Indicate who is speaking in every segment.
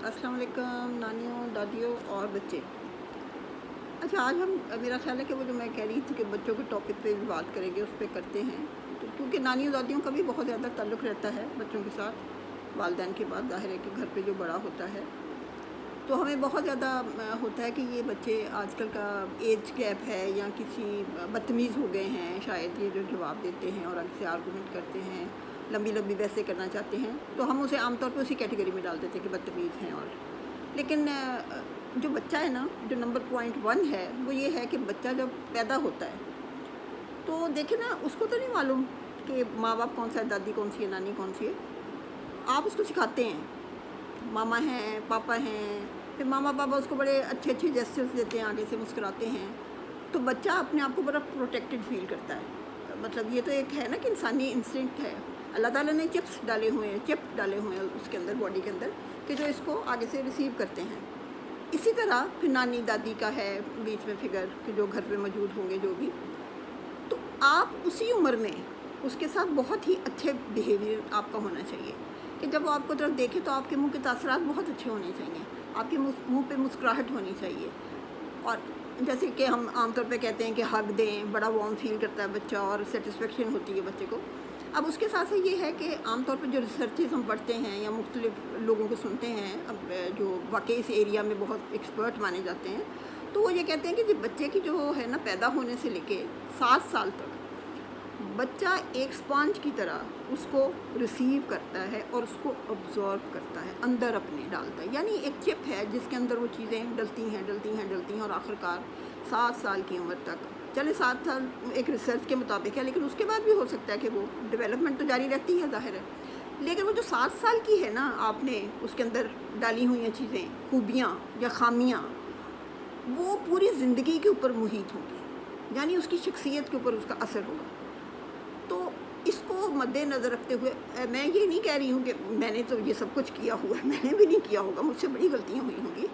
Speaker 1: السلام علیکم نانیوں، دادیوں اور بچے۔ اچھا، آج ہم میرا خیال ہے کہ وہ جو میں کہہ رہی تھی کہ بچوں کے ٹاپک پہ بھی بات کریں گے، اس پہ کرتے ہیں۔ تو کیونکہ نانیوں دادیوں کا بھی بہت زیادہ تعلق رہتا ہے بچوں کے ساتھ، والدین کے بعد ظاہر ہے کہ گھر پہ جو بڑا ہوتا ہے تو ہمیں بہت زیادہ ہوتا ہے کہ یہ بچے آج کل کا ایج گیپ ہے یا کسی بدتمیز ہو گئے ہیں، شاید یہ جو جواب دیتے ہیں اور سے آرگومنٹ کرتے ہیں، لمبی لمبی بحثیں کرنا چاہتے ہیں، تو ہم اسے عام طور پہ اسی کیٹیگری میں ڈال دیتے ہیں کہ بدتمیز ہیں۔ اور لیکن جو بچہ ہے نا، جو نمبر پوائنٹ 1 ہے وہ یہ ہے کہ بچہ جب پیدا ہوتا ہے تو دیکھیں نا، اس کو تو نہیں معلوم کہ ماں باپ کون سا ہے، دادی کون سی ہے، نانی کون سی ہے۔ آپ اس کو سکھاتے ہیں، ماما ہیں، پاپا ہیں، پھر ماما پاپا اس کو بڑے اچھے اچھے جیسچرز دیتے ہیں، آگے سے مسکراتے ہیں، تو بچہ اپنے آپ کو بڑا پروٹیکٹڈ فیل کرتا ہے۔ مطلب یہ تو ایک ہے نا کہ انسانی انسٹنکٹ ہے۔ اللہ تعالیٰ نے چپس ڈالے ہوئے ہیں اس کے اندر، باڈی کے اندر، کہ جو اس کو آگے سے ریسیو کرتے ہیں۔ اسی طرح پھر نانی دادی کا ہے بیچ میں فگر کہ جو گھر پہ موجود ہوں گے جو بھی، تو آپ اسی عمر میں اس کے ساتھ بہت ہی اچھے بیہیویئر آپ کا ہونا چاہیے کہ جب وہ آپ کو طرف دیکھے تو آپ کے منہ کے تاثرات بہت اچھے ہونے چاہیے، آپ کے منہ پہ مسکراہٹ ہونی چاہیے۔ اور جیسے کہ ہم عام طور پہ کہتے ہیں کہ حق دیں، بڑا وارم فیل کرتا ہے بچہ اور سیٹسفیکشن ہوتی ہے بچے کو۔ اب اس کے ساتھ یہ ہے کہ عام طور پہ جو ریسرچز ہم پڑھتے ہیں یا مختلف لوگوں کو سنتے ہیں، اب جو واقعی اس ایریا میں بہت ایکسپرٹ مانے جاتے ہیں، تو وہ یہ کہتے ہیں کہ بچے کی جو ہے نا، پیدا ہونے سے لے کے 7 سال تک بچہ ایک اسپانج کی طرح اس کو ریسیو کرتا ہے اور اس کو ابزارو کرتا ہے، اندر اپنے ڈالتا ہے۔ یعنی ایک چپ ہے جس کے اندر وہ چیزیں ڈلتی ہیں اور آخرکار 7 سال کی عمر تک، چلے 7 سال ایک ریسرچ کے مطابق ہے، لیکن اس کے بعد بھی ہو سکتا ہے کہ وہ ڈیولپمنٹ تو جاری رہتی ہے ظاہر ہے، لیکن وہ جو 7 سال کی ہے نا، آپ نے اس کے اندر ڈالی ہوئی ہیں چیزیں، خوبیاں یا خامیاں، وہ پوری زندگی کے اوپر محیط ہوں گی، یعنی اس کی شخصیت کے اوپر اس کا اثر ہوگا۔ تو اس کو مد نظر رکھتے ہوئے میں یہ نہیں کہہ رہی ہوں کہ میں نے تو یہ سب کچھ کیا ہوا ہے، میں نے بھی نہیں کیا ہوگا، مجھ سے بڑی غلطیاں ہوئی ہوں گی۔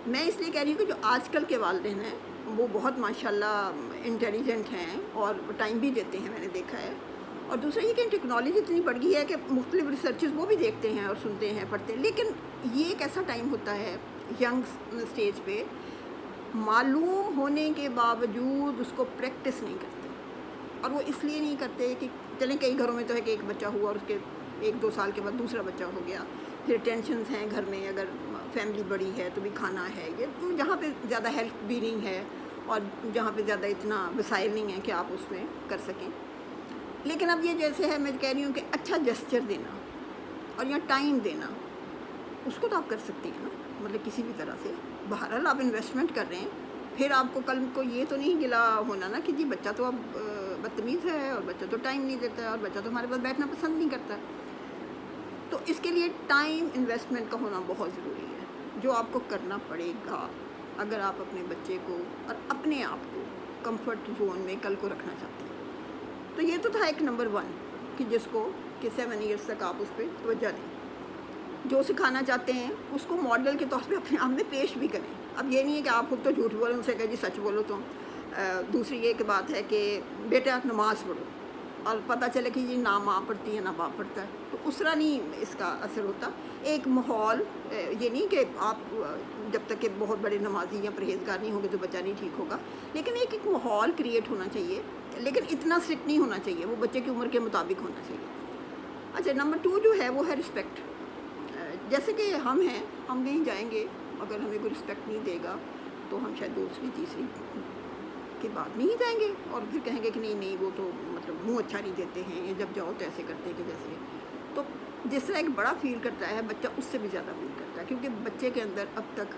Speaker 1: میں اس لیے کہہ رہی ہوں کہ جو آج کل کے والدین ہیں وہ بہت ماشاءاللہ انٹیلیجنٹ ہیں اور ٹائم بھی دیتے ہیں، میں نے دیکھا ہے۔ اور دوسرا یہ کہ ٹیکنالوجی اتنی بڑھ گئی ہے کہ مختلف ریسرچز وہ بھی دیکھتے ہیں اور سنتے ہیں، پڑھتے ہیں، لیکن یہ ایک ایسا ٹائم ہوتا ہے ینگ سٹیج پہ، معلوم ہونے کے باوجود اس کو پریکٹس نہیں کرتے۔ اور وہ اس لیے نہیں کرتے کہ چلیں کئی گھروں میں تو ہے کہ ایک بچہ ہوا اور اس کے 1-2 سال کے بعد دوسرا بچہ ہو گیا، پھر ٹینشنز ہیں گھر میں، اگر فیملی بڑی ہے تو بھی کھانا ہے، یہ جہاں پہ زیادہ ہیلپ بھی نہیں ہے اور جہاں پہ زیادہ اتنا وسائل نہیں ہے کہ آپ اس میں کر سکیں۔ لیکن اب یہ جیسے ہے، میں کہہ رہی ہوں کہ اچھا جسچر دینا اور یا ٹائم دینا، اس کو تو آپ کر سکتی ہیں نا، مطلب کسی بھی طرح سے۔ بہرحال آپ انویسٹمنٹ کر رہے ہیں، پھر آپ کو کل کو یہ تو نہیں گلا ہونا نا کہ جی بچہ تو اب بدتمیز ہے اور بچہ تو ٹائم نہیں دیتا ہے اور بچہ تو ہمارے پاس بیٹھنا پسند نہیں کرتا۔ تو اس کے لیے ٹائم انویسٹمنٹ کا ہونا بہت ضروری ہے، جو آپ کو کرنا پڑے گا اگر آپ اپنے بچے کو اور اپنے آپ کو کمفرٹ زون میں کل کو رکھنا چاہتے ہیں۔ تو یہ تو تھا ایک نمبر 1 کہ جس کو کہ 7 ایئرس تک آپ اس پہ توجہ دیں، جو سکھانا چاہتے ہیں اس کو ماڈل کے طور پہ اپنے آپ میں پیش بھی کریں۔ اب یہ نہیں ہے کہ آپ خود تو جھوٹ بولیں، ان سے کہیں جی سچ بولو تم۔ دوسری یہ کہ بات ہے کہ بیٹا نماز پڑھو، اور پتہ چلے کہ یہ نہ ماں پڑھتی ہے نہ باپ پڑھتا ہے، تو اس طرح نہیں اس کا اثر ہوتا۔ ایک ماحول، یہ نہیں کہ آپ جب تک کہ بہت بڑے نمازی یا پرہیزگار نہیں ہوں گے تو بچہ نہیں ٹھیک ہوگا، لیکن ایک ماحول کریٹ ہونا چاہیے، لیکن اتنا اسٹرکٹ نہیں ہونا چاہیے، وہ بچے کی عمر کے مطابق ہونا چاہیے۔ اچھا، نمبر 2 جو ہے وہ ہے رسپیکٹ۔ جیسے کہ ہم ہیں، ہم نہیں جائیں گے، اگر ہمیں کوئی رسپیکٹ نہیں دے گا تو ہم شاید دوسری تیسری کے بعد نہیں جائیں گے اور پھر کہیں گے کہ نہیں وہ تو مطلب منہ اچھا نہیں دیتے ہیں، جب جاؤ تو ایسے کرتے ہیں کہ جیسے، تو جس طرح ایک بڑا فیل کرتا ہے بچہ اس سے بھی زیادہ فیل کرتا ہے، کیونکہ بچے کے اندر اب تک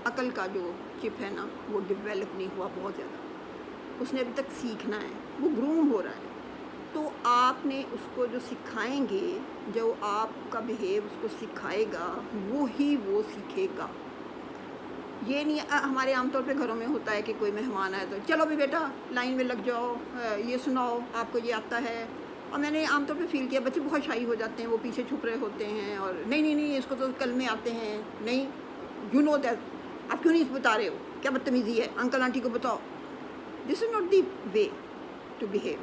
Speaker 1: عقل کا جو چپ ہے نا وہ ڈیولپ نہیں ہوا بہت زیادہ، اس نے ابھی تک سیکھنا ہے، وہ گروم ہو رہا ہے۔ تو آپ نے اس کو جو سکھائیں گے، جو آپ کا بیہیو اس کو سکھائے گا وہی وہ سیکھے گا۔ یہ نہیں ہمارے عام طور پہ گھروں میں ہوتا ہے کہ کوئی مہمان آئے تو چلو بھی بیٹا لائن میں لگ جاؤ، یہ سناؤ آپ کو یہ آتا ہے، اور میں نے عام طور پہ فیل کیا بچے بہت شائی ہو جاتے ہیں، وہ پیچھے چھپ رہے ہوتے ہیں اور نہیں اس کو تو کلمے آتے ہیں، نہیں یو نو دیٹ، آپ کیوں نہیں بتا رہے ہو، کیا بدتمیزی ہے، انکل آنٹی کو بتاؤ۔ This is not the way to behave.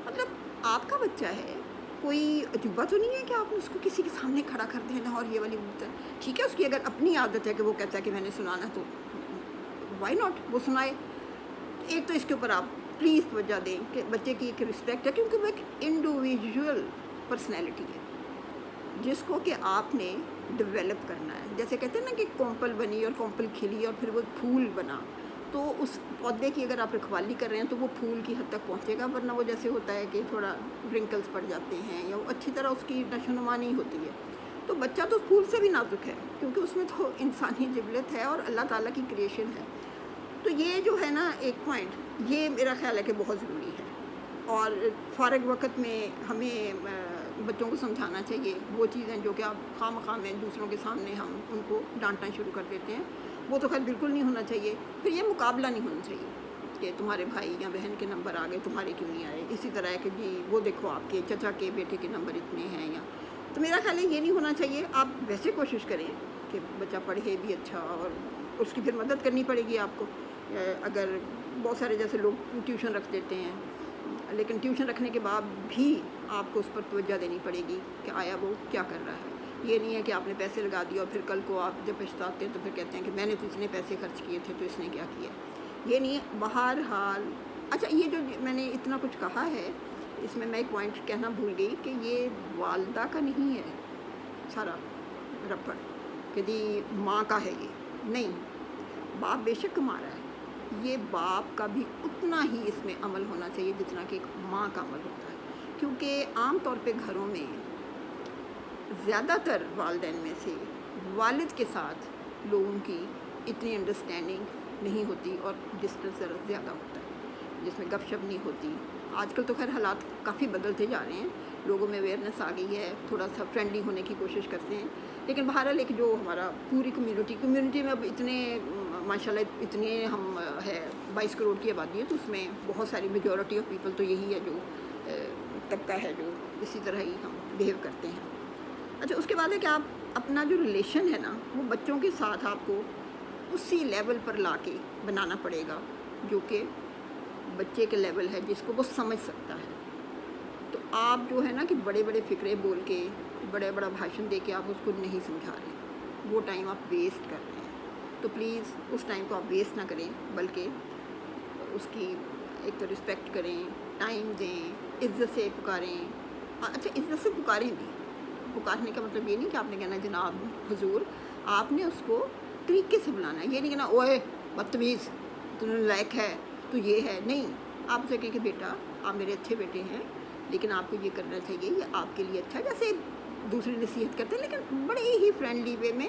Speaker 1: مطلب آپ کا بچہ ہے، کوئی عجوبہ تو نہیں ہے کہ آپ اس کو کسی کے سامنے کھڑا کر دیں نا، اور یہ والی ٹھیک ہے، اس کی اگر اپنی عادت ہے کہ وہ کہتا ہے کہ میں نے سنانا، تو وائی ناٹ، وہ سنائے۔ ایک تو اس کے اوپر آپ پلیز توجہ دیں کہ بچے کی ایک رسپیکٹ ہے، کیونکہ وہ ایک انڈیویژول پرسنالٹی ہے جس کو کہ آپ نے ڈیولپ کرنا ہے۔ جیسے کہتے ہیں نا کہ کومپل بنی اور کومپل کھلی اور پھر وہ پھول بنا، تو اس پودے کی اگر آپ رکھوالی کر رہے ہیں تو وہ پھول کی حد تک پہنچے گا، ورنہ وہ جیسے ہوتا ہے کہ تھوڑا رنکلز پڑ جاتے ہیں یا وہ اچھی طرح اس کی نشو نما نہیں ہوتی ہے۔ تو بچہ تو پھول سے بھی نازک ہے، کیونکہ اس میں تو انسانی جبلت ہے اور اللہ تعالیٰ کی کریشن ہے۔ تو یہ جو ہے نا ایک پوائنٹ، یہ میرا خیال ہے کہ بہت ضروری ہے، اور فارغ وقت میں ہمیں بچوں کو سمجھانا چاہیے وہ چیزیں جو کہ آپ خواہ مخواہ میں دوسروں کے سامنے ہم ان کو ڈانٹنا شروع کر دیتے ہیں، وہ تو خیر بالکل نہیں ہونا چاہیے۔ پھر یہ مقابلہ نہیں ہونا چاہیے کہ تمہارے بھائی یا بہن کے نمبر آ گئے، تمہارے کیوں نہیں آئے، اسی طرح ہے کہ جی وہ دیکھو آپ کے چچا کے بیٹے کے نمبر اتنے ہیں، یا تو میرا خیال ہے یہ نہیں ہونا چاہیے۔ آپ ویسے کوشش کریں کہ بچہ پڑھے بھی اچھا، اور اس کی پھر مدد کرنی پڑے گی آپ کو۔ اگر بہت سارے جیسے لوگ ٹیوشن رکھ دیتے ہیں، لیکن ٹیوشن رکھنے کے بعد بھی آپ کو اس پر توجہ دینی پڑے گی کہ آیا وہ کیا کر رہا ہے۔ یہ نہیں ہے کہ آپ نے پیسے لگا دیے اور پھر کل کو آپ جب پچھتاتے ہیں تو پھر کہتے ہیں کہ میں نے تو اتنے پیسے خرچ کیے تھے تو اس نے کیا کیا۔ یہ نہیں ہے بہرحال۔ اچھا، یہ جو میں نے اتنا کچھ کہا ہے، اس میں ایک پوائنٹ کہنا بھول گئی کہ یہ والدہ کا نہیں ہے سارا رپڑ کہ جی ماں کا ہے، یہ نہیں۔ باپ بے شک کما رہا ہے، یہ باپ کا بھی اتنا ہی اس میں عمل ہونا چاہیے جتنا کہ ایک ماں کا عمل ہوتا ہے، کیونکہ عام طور پہ گھروں میں زیادہ تر والدین میں سے والد کے ساتھ لوگوں کی اتنی انڈرسٹینڈنگ نہیں ہوتی، اور ڈسٹنس زیادہ ہوتا ہے، جس میں گپ شپ نہیں ہوتی۔ آج کل تو خیر حالات کافی بدلتے جا رہے ہیں، لوگوں میں اویئرنیس آ گئی ہے، تھوڑا سا فرینڈلی ہونے کی کوشش کرتے ہیں، لیکن بہرحال ایک جو ہمارا پوری کمیونٹی میں اب اتنے ماشاءاللہ اتنے ہم ہے 22 کروڑ کی آبادی ہے، تو اس میں بہت ساری میجورٹی آف پیپل تو یہی ہے جو طبقہ ہے جو اسی طرح ہی ہم بیہیو کرتے ہیں۔ اچھا، اس کے بعد ہے کہ آپ اپنا جو ریلیشن ہے نا، وہ بچوں کے ساتھ آپ کو اسی لیول پر لا کے بنانا پڑے گا جو کہ بچے کے لیول ہے، جس کو وہ سمجھ سکتا ہے۔ تو آپ جو ہے نا کہ بڑے بڑے فکرے بول کے، بڑا بھاشن دے کے آپ اس کو نہیں سمجھا رہے، وہ ٹائم آپ ویسٹ کر رہے ہیں۔ تو پلیز اس ٹائم کو آپ ویسٹ نہ کریں، بلکہ اس کی ایک تو رسپیکٹ کریں، ٹائم دیں، عزت سے پکاریں۔ اچھا، عزت سے پکاریں بھی، پکارنے کا مطلب یہ نہیں کہ آپ نے کہنا جناب حضور، آپ نے اس کو طریقے سے بلانا ہے، یہ نہیں کہنا اوئے بدتمیز، تو لائق ہے تو یہ ہے، نہیں۔ آپ اسے کہیں کہ بیٹا آپ میرے اچھے بیٹے ہیں، لیکن آپ کو یہ کرنا چاہیے، یہ آپ کے لیے اچھا، جیسے دوسری نصیحت کرتے ہیں لیکن بڑے ہی فرینڈلی وے میں۔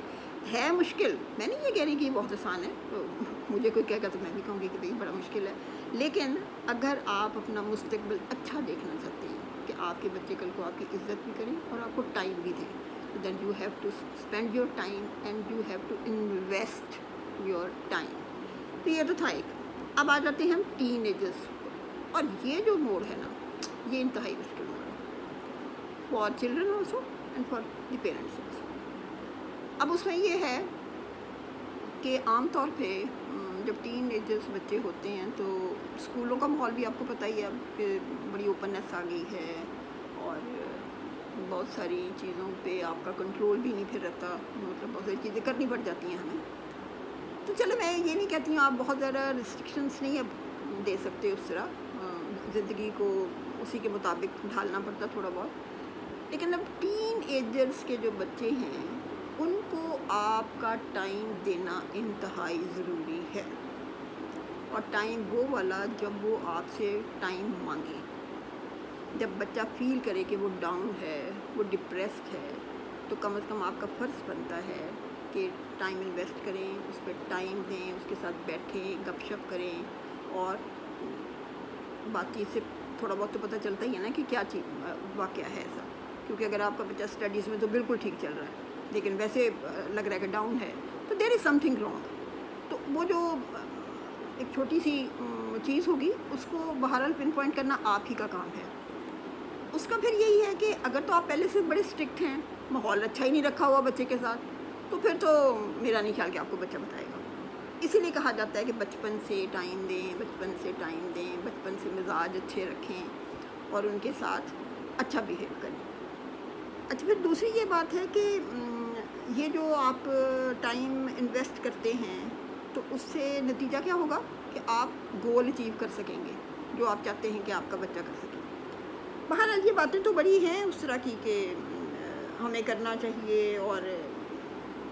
Speaker 1: ہے مشکل، میں نہیں یہ کہہ رہی کہ یہ بہت آسان ہے، تو مجھے کوئی کہے گا تو میں بھی کہوں گی کہ بھئی بڑا مشکل ہے، لیکن اگر آپ اپنا مستقبل اچھا دیکھنا چاہتے ہیں کہ آپ کے بچے کل کو آپ کی عزت بھی کریں اور آپ کو ٹائم بھی دیں، تو then you have to spend your time and you have to invest your time. تو یہ تو تھا ایک۔ اب آ جاتے ہیں ہم ٹین ایجرس، اور یہ جو موڑ ہے نا، یہ انتہائی مشکل موڑ ہے for children also and for the parents also. اب اس میں یہ ہے کہ عام طور پہ جب ٹین ایجرس بچے ہوتے ہیں تو اسکولوں کا ماحول بھی آپ کو پتہ ہی ہے اب کہ بڑی اوپننیس آ گئی ہے، اور بہت ساری چیزوں پہ آپ کا کنٹرول بھی نہیں پھر رہتا، مطلب بہت ساری چیزیں کرنی پڑ جاتی ہیں ہمیں۔ تو چلو میں یہ نہیں کہتی ہوں آپ بہت زیادہ ریسٹرکشنس نہیں اب دے سکتے، اس طرح زندگی کو اسی کے مطابق ڈھالنا پڑتا تھوڑا بہت، لیکن اب ٹین ایجرس کے جو بچے ہیں ان کو آپ کا ٹائم دینا انتہائی ضروری ہے، اور ٹائم وہ والا جب وہ آپ سے ٹائم مانگے، جب بچہ فیل کرے کہ وہ ڈاؤن ہے، وہ ڈپریسڈ ہے، تو کم از کم آپ کا فرض بنتا ہے کہ ٹائم انویسٹ کریں، اس پہ ٹائم دیں، اس کے ساتھ بیٹھیں، گپ شپ کریں، اور باقی سے تھوڑا بہت تو پتہ چلتا ہی ہے نا کہ کیا چیز واقعہ ہے ایسا، کیونکہ اگر آپ کا بچہ اسٹڈیز میں تو بالکل ٹھیک چل رہا ہے لیکن ویسے لگ رہا ہے کہ ڈاؤن ہے، تو دیر از سم تھنگ رانگ۔ تو وہ جو ایک چھوٹی سی چیز ہوگی اس کو بہرحال پن پوائنٹ کرنا آپ ہی کا کام ہے۔ اس کا پھر یہی ہے کہ اگر تو آپ پہلے سے بڑے اسٹرکٹ ہیں، ماحول اچھا ہی نہیں رکھا ہوا بچے کے ساتھ، تو پھر تو میرا نہیں خیال کہ آپ کو بچہ بتائے گا۔ اسی لیے کہا جاتا ہے کہ بچپن سے ٹائم دیں، بچپن سے ٹائم دیں، بچپن سے مزاج اچھے رکھیں اور ان کے ساتھ اچھا بیہیو کریں۔ اچھا پھر دوسری یہ بات ہے کہ یہ جو آپ ٹائم انویسٹ کرتے ہیں تو اس سے نتیجہ کیا ہوگا کہ آپ گول اچیو کر سکیں گے جو آپ چاہتے ہیں کہ آپ کا بچہ کر سکے. بہرحال یہ باتیں تو بڑی ہیں اس طرح کی کہ ہمیں کرنا چاہیے، اور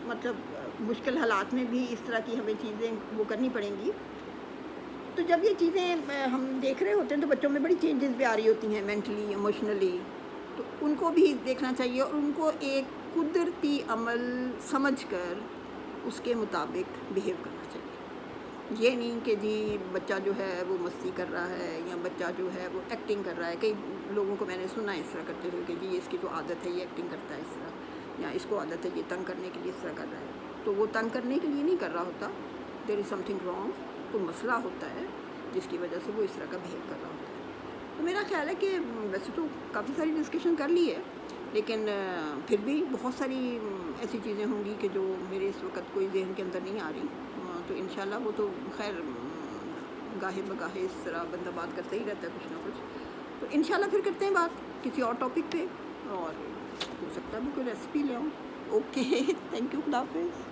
Speaker 1: مطلب مشکل حالات میں بھی اس طرح کی ہمیں چیزیں وہ کرنی پڑیں گی. تو جب یہ چیزیں ہم دیکھ رہے ہوتے ہیں تو بچوں میں بڑی چینجز بھی آ رہی ہوتی ہیں مینٹلی ایموشنلی، تو ان کو بھی دیکھنا چاہیے اور ان کو ایک قدرتی عمل سمجھ کر اس کے مطابق بیہیو کرنا چاہیے. یہ نہیں کہ جی بچہ جو ہے وہ مستی کر رہا ہے یا بچہ جو ہے وہ ایکٹنگ کر رہا ہے. کئی لوگوں کو میں نے سنا اس طرح کرتے ہوئے کہ جی اس کی تو عادت ہے یہ ایکٹنگ کرتا ہے اس طرح، یا اس کو عادت ہے یہ تنگ کرنے کے لیے اس طرح کر رہا ہے. تو وہ تنگ کرنے کے لیے نہیں کر رہا ہوتا، دیر از سم تھنگ رانگ، کوئی مسئلہ ہوتا ہے جس کی وجہ سے وہ اس طرح کا بیہیو کر رہا ہوتا ہے. تو میرا خیال ہے کہ ویسے تو کافی ساری ڈسکشن کر لی ہے، لیکن پھر بھی بہت ساری ایسی چیزیں ہوں گی کہ جو میرے اس وقت کوئی ذہن کے اندر نہیں آ رہی. تو انشاءاللہ وہ تو خیر گاہے بگاہے اس طرح بندہ بات کرتا ہی رہتا ہے کچھ نہ کچھ. تو انشاءاللہ پھر کرتے ہیں بات کسی اور ٹاپک پہ، اور ہو سکتا ہے بھی کوئی ریسیپی لے آؤں. اوکے تھینک یو، خدا حافظ.